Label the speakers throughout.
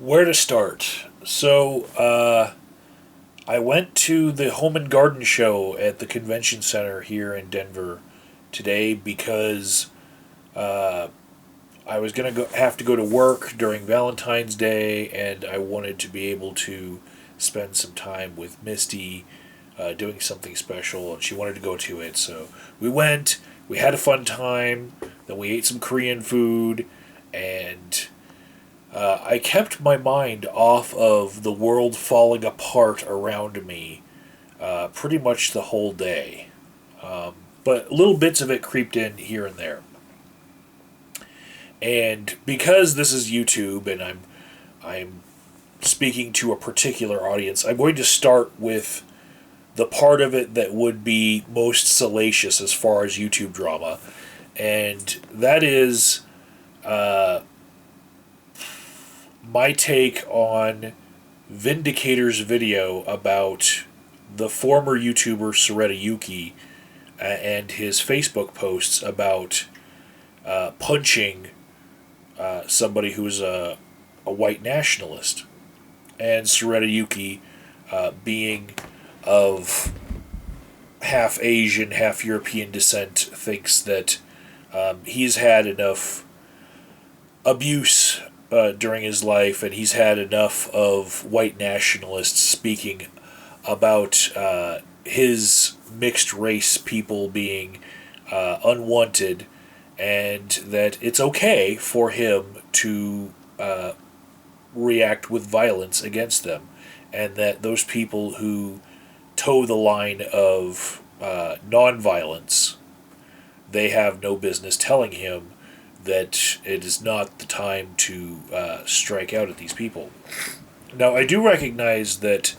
Speaker 1: Where to start? I went to the Home and Garden Show at the Convention Center here in Denver today because uh, I was gonna have to go to work during Valentine's Day, and I wanted to be able to spend some time with Misty, doing something special, and she wanted to go to it. So we went. We had a fun time. Then we ate some Korean food, and I kept my mind off of the world falling apart around me pretty much the whole day. But little bits of it creeped in here and there. And because this is YouTube and I'm speaking to a particular audience, I'm going to start with the part of it that would be most salacious as far as YouTube drama, and that is my take on Vindicator's video about the former YouTuber Soreta Yuki and his Facebook posts about punching somebody who's a white nationalist. And Soreta Yuki, being of half Asian, half European descent, thinks that he's had enough abuse during his life, and he's had enough of white nationalists speaking about his mixed race people being unwanted, and that it's okay for him to react with violence against them, and that those people who toe the line of nonviolence, they have no business telling him that it is not the time to strike out at these people. Now, I do recognize that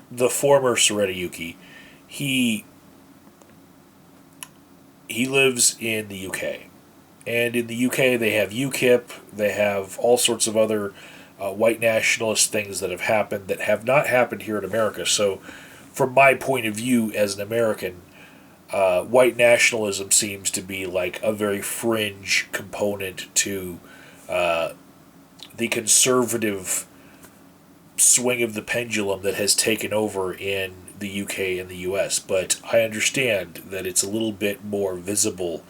Speaker 1: the former Soreta Yuki, he lives in the UK. And in the UK, they have UKIP, they have all sorts of other white nationalist things that have happened that have not happened here in America. So, from my point of view as an American, white nationalism seems to be like a very fringe component to the conservative swing of the pendulum that has taken over in the UK and the US. But I understand that it's a little bit more visible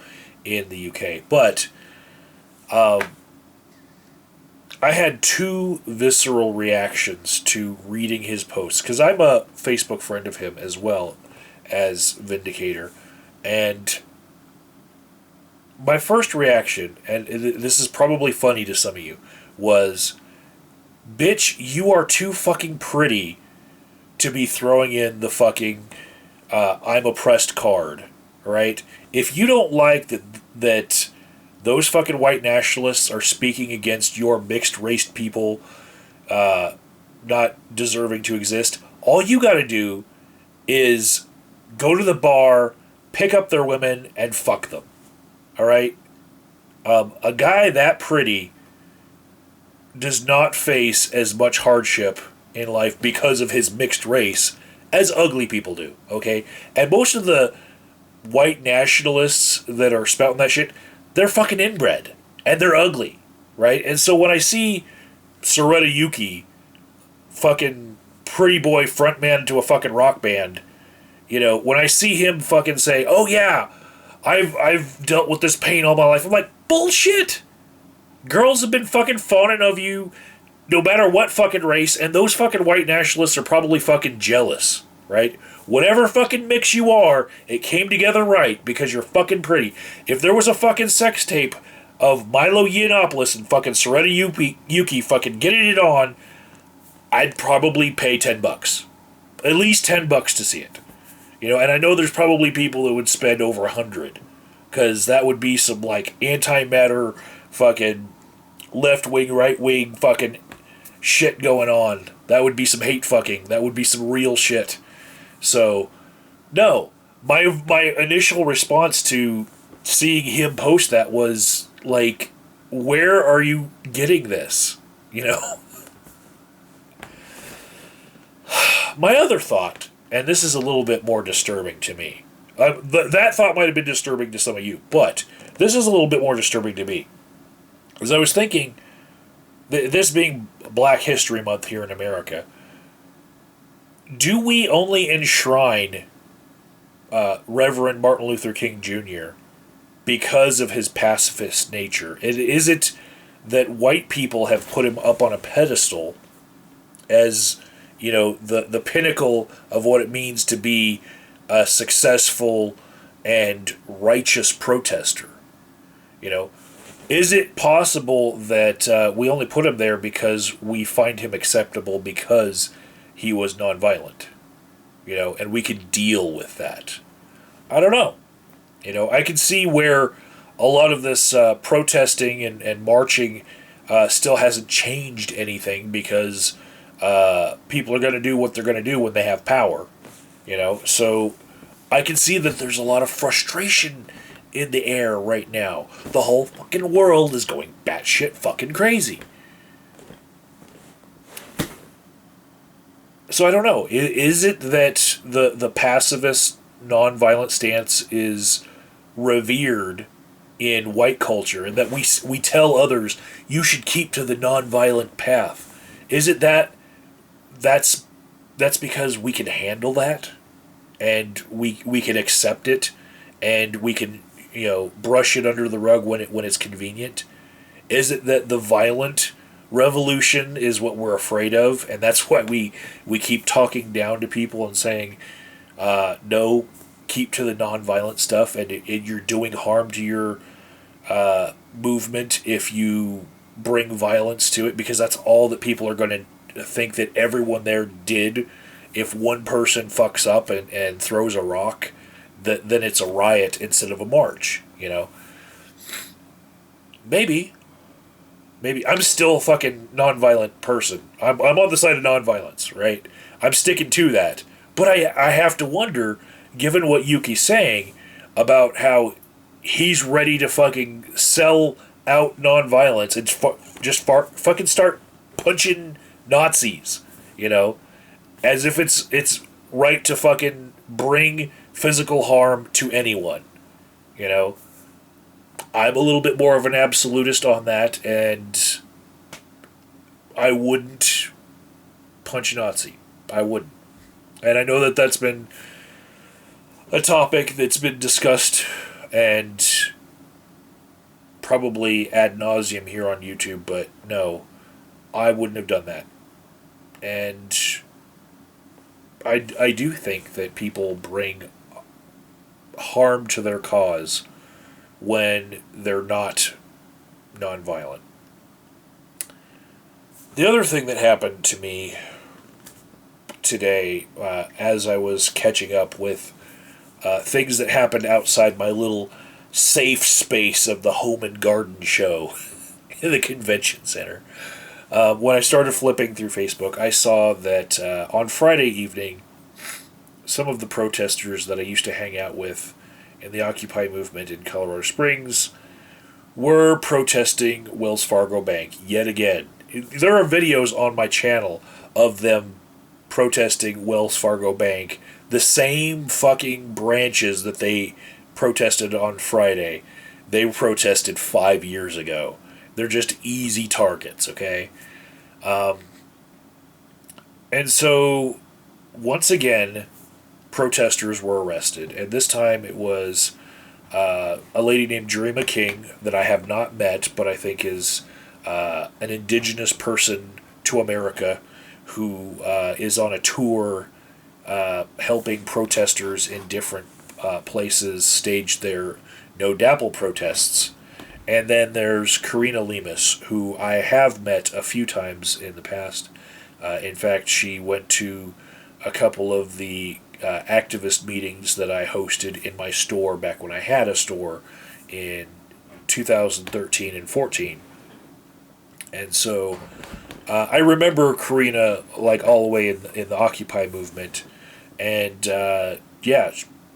Speaker 1: in the UK. But I had two visceral reactions to reading his posts, because I'm a Facebook friend of him as well as Vindicator. And my first reaction, and this is probably funny to some of you, was, bitch, you are too fucking pretty to be throwing in the fucking I'm oppressed card, right? If you don't like that those fucking white nationalists are speaking against your mixed race people not deserving to exist, all you gotta do is go to the bar, pick up their women, and fuck them. Alright? A guy that pretty does not face as much hardship in life because of his mixed race as ugly people do, okay? And most of the white nationalists that are spouting that shit, they're fucking inbred. And they're ugly, right? And so when I see Soreta Yuki, fucking pretty boy frontman to a fucking rock band, you know, when I see him fucking say, oh yeah, I've dealt with this pain all my life, I'm like, bullshit! Girls have been fucking fawning of you no matter what fucking race, and those fucking white nationalists are probably fucking jealous, right? Whatever fucking mix you are, it came together right because you're fucking pretty. If there was a fucking sex tape of Milo Yiannopoulos and fucking Soreta Yuki fucking getting it on, I'd probably pay $10. At least $10 to see it. You know, and I know there's probably people that would spend over 100, because that would be some like antimatter fucking left wing, right wing fucking shit going on. That would be some hate fucking. That would be some real shit. So, no. My initial response to seeing him post that was like, where are you getting this? You know? My other thought, and this is a little bit more disturbing to me. That thought might have been disturbing to some of you, but this is a little bit more disturbing to me. As I was thinking, this being Black History Month here in America, do we only enshrine Reverend Martin Luther King Jr. because of his pacifist nature? Is it that white people have put him up on a pedestal as, the pinnacle of what it means to be a successful and righteous protester? Is it possible that we only put him there because we find him acceptable because he was nonviolent? And we could deal with that. I don't know. I can see where a lot of this protesting and marching still hasn't changed anything because people are going to do what they're going to do when they have power. So I can see that there's a lot of frustration in the air right now. The whole fucking world is going batshit fucking crazy. So I don't know. Is it that the pacifist, nonviolent stance is revered in white culture, and that we tell others you should keep to the nonviolent path? Is it that's because we can handle that, and we can accept it, and we can brush it under the rug when it's convenient? Is it that the violent revolution is what we're afraid of, and that's why we keep talking down to people and saying, no, keep to the nonviolent stuff, and you're doing harm to your movement if you bring violence to it, because that's all that people are going to think that everyone there did. If one person fucks up and throws a rock, then it's a riot instead of a march, Maybe I'm still a fucking nonviolent person. I'm on the side of nonviolence, right? I'm sticking to that. But I have to wonder, given what Yuki's saying about how he's ready to fucking sell out nonviolence and fucking start punching Nazis, as if it's right to fucking bring physical harm to anyone, I'm a little bit more of an absolutist on that, and I wouldn't punch a Nazi. I wouldn't. And I know that that's been a topic that's been discussed and probably ad nauseum here on YouTube, but no, I wouldn't have done that. And I do think that people bring harm to their cause when they're not nonviolent. The other thing that happened to me today, as I was catching up with things that happened outside my little safe space of the Home and Garden show in the convention center, when I started flipping through Facebook, I saw that on Friday evening, some of the protesters that I used to hang out with in the Occupy movement in Colorado Springs were protesting Wells Fargo Bank yet again. There are videos on my channel of them protesting Wells Fargo Bank, the same fucking branches that they protested on Friday. They protested 5 years ago. They're just easy targets, okay? And so, once again, protesters were arrested, and this time it was a lady named Jerima King that I have not met, but I think is an indigenous person to America who is on a tour helping protesters in different places stage their No DAPL protests. And then there's Karina Lemus, who I have met a few times in the past. In fact, she went to a couple of the activist meetings that I hosted in my store back when I had a store in 2013 and 14. And so I remember Karina like all the way in the Occupy movement. And yeah,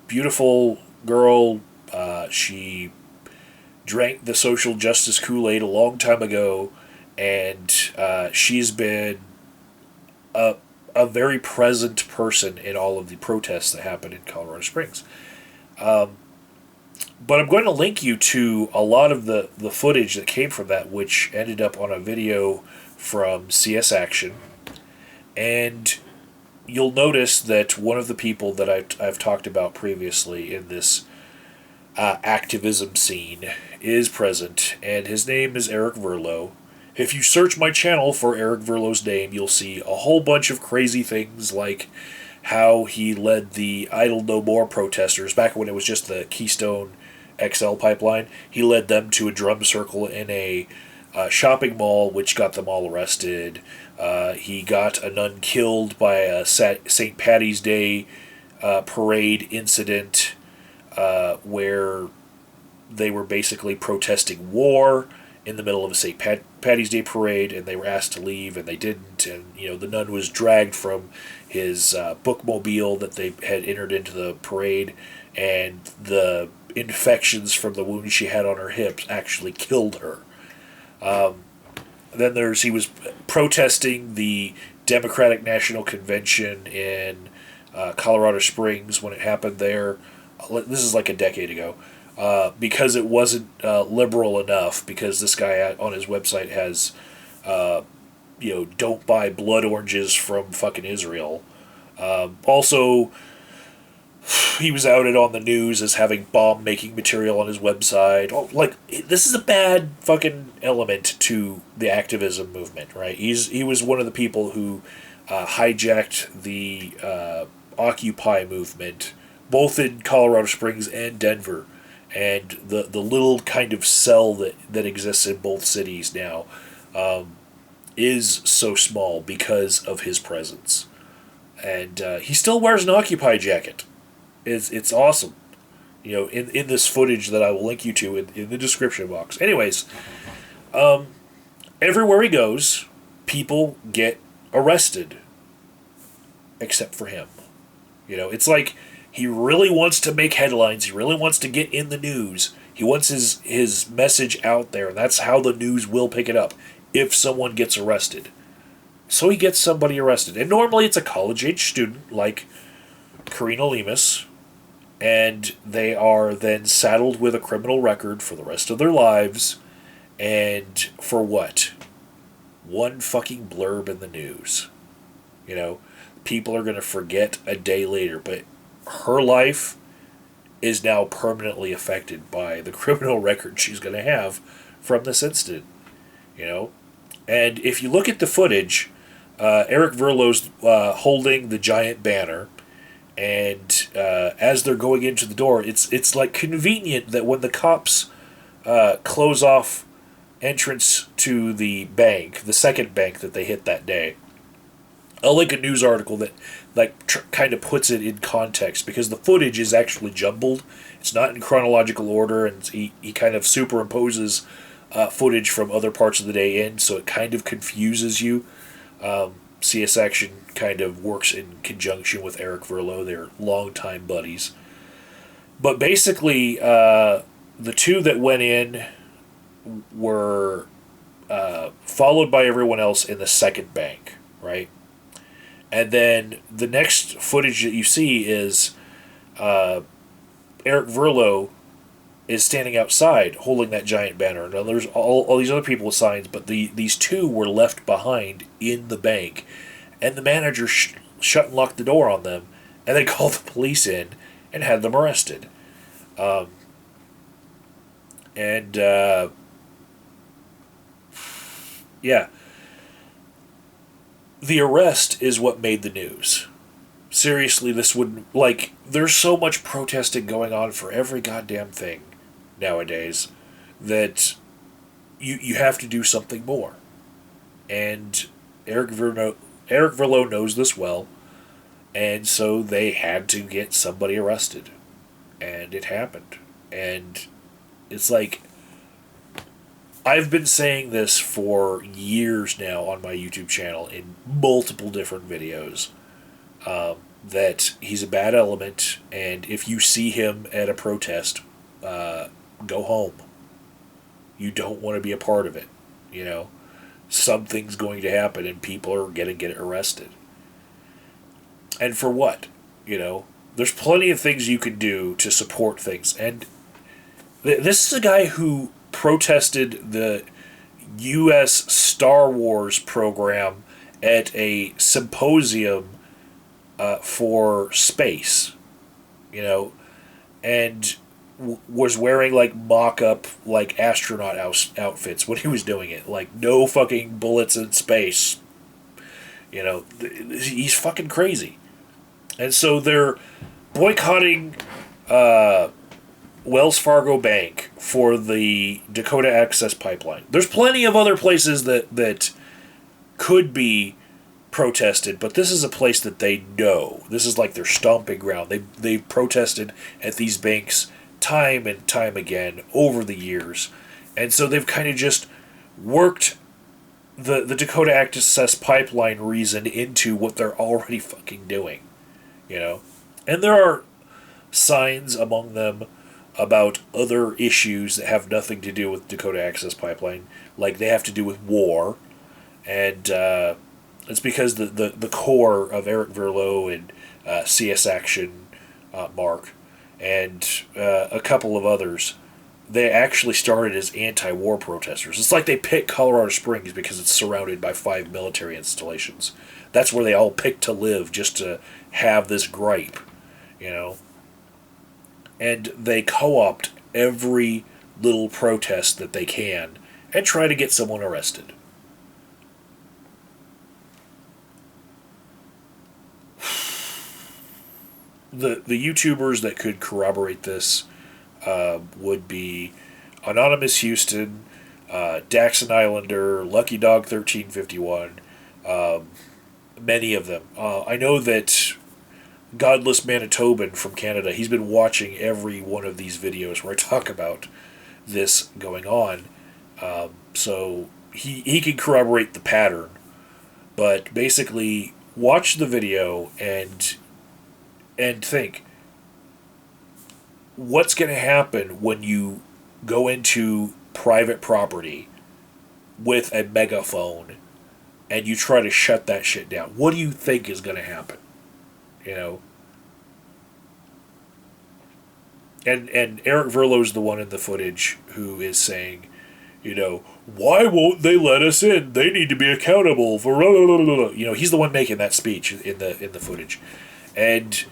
Speaker 1: beautiful girl. She drank the social justice Kool-Aid a long time ago, and she's been a very present person in all of the protests that happen in Colorado Springs. But I'm going to link you to a lot of the footage that came from that, which ended up on a video from CSaction. And you'll notice that one of the people that I've talked about previously in this activism scene is present, and his name is Eric Verlo. If you search my channel for Eric Verlo's name, you'll see a whole bunch of crazy things like how he led the Idle No More protesters back when it was just the Keystone XL pipeline. He led them to a drum circle in a shopping mall, which got them all arrested. He got a nun killed by a St. Patty's Day parade incident where they were basically protesting war in the middle of a St. Patty's Day parade, and they were asked to leave, and they didn't. And the nun was dragged from his bookmobile that they had entered into the parade, and the infections from the wounds she had on her hips actually killed her. Then he was protesting the Democratic National Convention in Colorado Springs when it happened there. This is like a decade ago. Because it wasn't liberal enough, because this guy on his website has, don't buy blood oranges from fucking Israel. Also, he was outed on the news as having bomb-making material on his website. This is a bad fucking element to the activism movement, right? He was one of the people who hijacked the Occupy movement, both in Colorado Springs and Denver. And the little kind of cell that exists in both cities now is so small because of his presence. And he still wears an Occupy jacket. It's awesome. In this footage that I will link you to in the description box. Anyways, everywhere he goes, people get arrested. Except for him. It's like he really wants to make headlines. He really wants to get in the news. He wants his message out there, and that's how the news will pick it up if someone gets arrested. So he gets somebody arrested. And normally it's a college-age student like Karina Lemus, and they are then saddled with a criminal record for the rest of their lives. And for what? One fucking blurb in the news. People are going to forget a day later, but her life is now permanently affected by the criminal record she's going to have from this incident. And if you look at the footage, Eric Verlo's holding the giant banner, and as they're going into the door, it's like convenient that when the cops close off entrance to the bank, the second bank that they hit that day, I'll link a news article that kind of puts it in context, because the footage is actually jumbled. It's not in chronological order, and he kind of superimposes footage from other parts of the day in, so it kind of confuses you. CSaction kind of works in conjunction with Eric Verlo. They're longtime buddies. But basically, the two that went in were followed by everyone else in the second bank, right? And then the next footage that you see is Eric Verlo is standing outside holding that giant banner. Now there's all these other people with signs, but these two were left behind in the bank. And the manager shut and locked the door on them, and they called the police in and had them arrested. Yeah. The arrest is what made the news. Seriously, this would, there's so much protesting going on for every goddamn thing nowadays that you have to do something more. And Eric Verlo knows this well, and so they had to get somebody arrested. And it happened. And it's like, I've been saying this for years now on my YouTube channel in multiple different videos, that he's a bad element, and if you see him at a protest, go home. You don't want to be a part of it. Something's going to happen, and people are going to get arrested. And for what? There's plenty of things you can do to support things, and This is a guy who protested the U.S. Star Wars program at a symposium for space, you know, and was wearing like mock-up like astronaut outfits when he was doing it. Like, no fucking bullets in space. You know, he's fucking crazy. And so they're boycotting Wells Fargo Bank for the Dakota Access Pipeline. There's plenty of other places that could be protested, but this is a place that they know. This is like their stomping ground. They've protested at these banks time and time again over the years. And so they've kind of just worked the Dakota Access Pipeline reason into what they're already fucking doing, you know? And there are signs among them about other issues that have nothing to do with Dakota Access Pipeline, like they have to do with war, and it's because the core of Eric Verlo and CSaction, Mark, and a couple of others, they actually started as anti-war protesters. It's like they picked Colorado Springs because it's surrounded by 5 military installations. That's where they all picked to live, just to have this gripe, you know. And they co-opt every little protest that they can and try to get someone arrested. The YouTubers that could corroborate this would be Anonymous Houston, Daxon Islander, Lucky Dog 1351, many of them. I know that Godless Manitoban from Canada, he's been watching every one of these videos where I talk about this going on. So he can corroborate the pattern. But basically, watch the video and think, what's going to happen when you go into private property with a megaphone and you try to shut that shit down? What do you think is going to happen? You know? And Eric Verlo's the one in the footage who is saying, you know, why won't they let us in? They need to be accountable for... You know, he's the one making that speech in the footage. And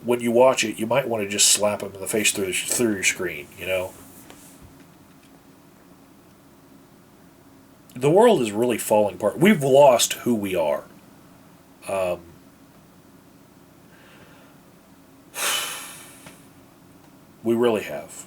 Speaker 1: when you watch it, you might want to just slap him in the face through your screen, you know? The world is really falling apart. We've lost who we are. We really have.